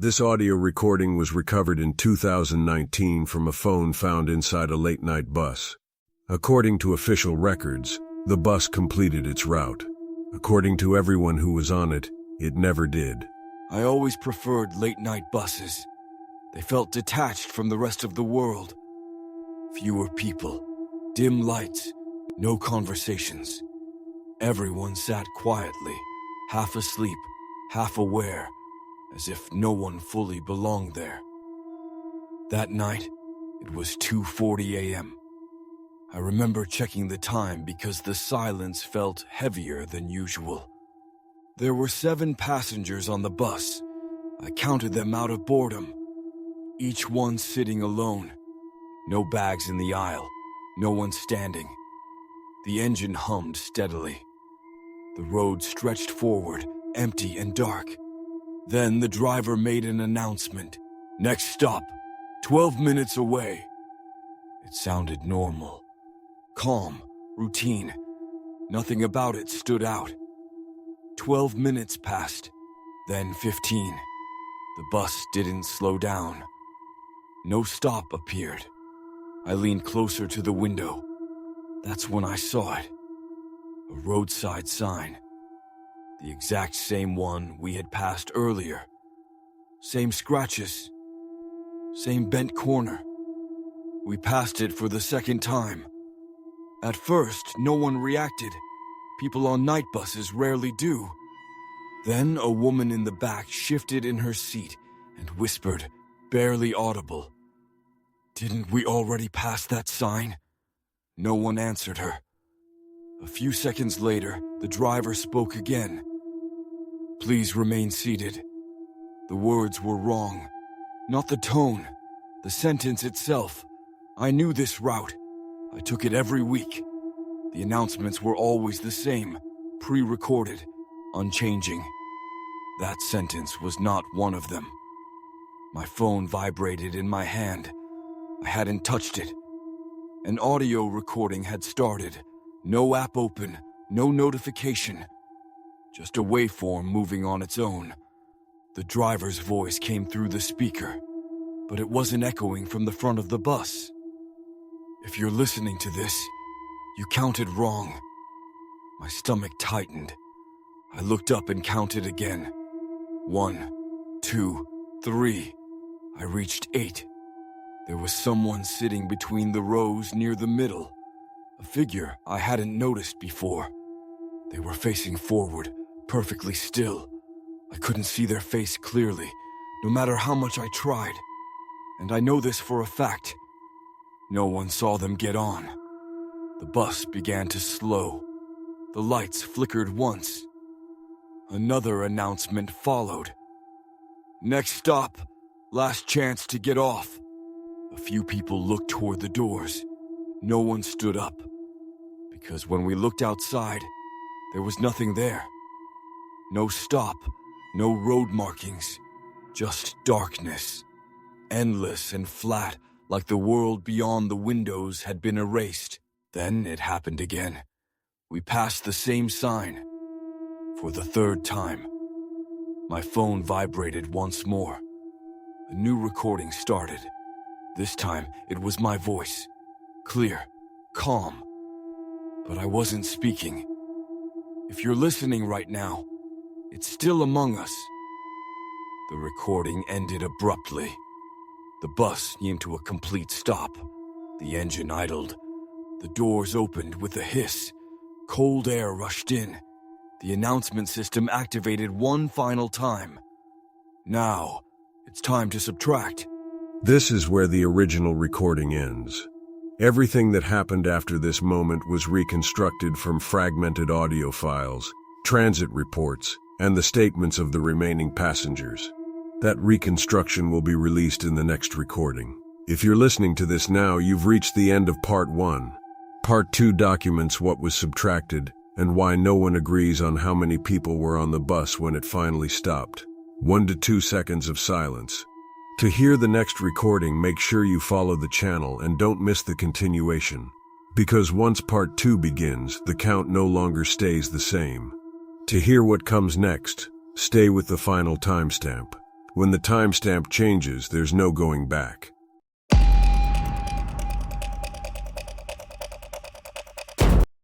This audio recording was recovered in 2019 from a phone found inside a late-night bus. According to official records, the bus completed its route. According to everyone who was on it, it never did. I always preferred late-night buses. They felt detached from the rest of the world. Fewer people, dim lights, no conversations. Everyone sat quietly, half asleep, half aware, as if no one fully belonged there. That night, it was 2:40 a.m. I remember checking the time because the silence felt heavier than usual. There were 7 passengers on the bus. I counted them out of boredom. Each one sitting alone. No bags in the aisle. No one standing. The engine hummed steadily. The road stretched forward, empty and dark. Then the driver made an announcement. Next stop, 12 minutes away. It sounded normal. Calm, routine. Nothing about it stood out. 12 minutes passed, then 15. The bus didn't slow down. No stop appeared. I leaned closer to the window. That's when I saw it. A roadside sign. The exact same one we had passed earlier. Same scratches. Same bent corner. We passed it for the second time. At first, no one reacted. People on night buses rarely do. Then a woman in the back shifted in her seat and whispered, barely audible, "Didn't we already pass that sign?" No one answered her. A few seconds later, the driver spoke again. "Please remain seated." The words were wrong. Not the tone, the sentence itself. I knew this route. I took it every week. The announcements were always the same, pre-recorded, unchanging. That sentence was not one of them. My phone vibrated in my hand. I hadn't touched it. An audio recording had started. No app open, no notification. Just a waveform moving on its own. The driver's voice came through the speaker, but it wasn't echoing from the front of the bus. "If you're listening to this, you counted wrong." My stomach tightened. I looked up and counted again. 1, 2, 3. I reached 8. There was someone sitting between the rows near the middle. A figure I hadn't noticed before. They were facing forward, perfectly still. I couldn't see their face clearly, no matter how much I tried. And I know this for a fact. No one saw them get on. The bus began to slow. The lights flickered once. Another announcement followed. "Next stop, last chance to get off." A few people looked toward the doors. No one stood up, because when we looked outside, there was nothing there. No stop, no road markings, just darkness. Endless and flat, like the world beyond the windows had been erased. Then it happened again. We passed the same sign. For the 3rd time. My phone vibrated once more. A new recording started. This time, it was my voice. Clear, calm. But I wasn't speaking. "If you're listening right now, it's still among us." The recording ended abruptly. The bus came to a complete stop. The engine idled. The doors opened with a hiss. Cold air rushed in. The announcement system activated one final time. "Now, it's time to subtract." This is where the original recording ends. Everything that happened after this moment was reconstructed from fragmented audio files, transit reports, and the statements of the remaining passengers. That reconstruction will be released in the next recording. If you're listening to this now, you've reached the end of Part 1. Part 2 documents what was subtracted and why no one agrees on how many people were on the bus when it finally stopped. 1 to 2 seconds of silence. To hear the next recording, make sure you follow the channel and don't miss the continuation. Because once Part 2 begins, the count no longer stays the same. To hear what comes next, stay with the final timestamp. When the timestamp changes, there's no going back.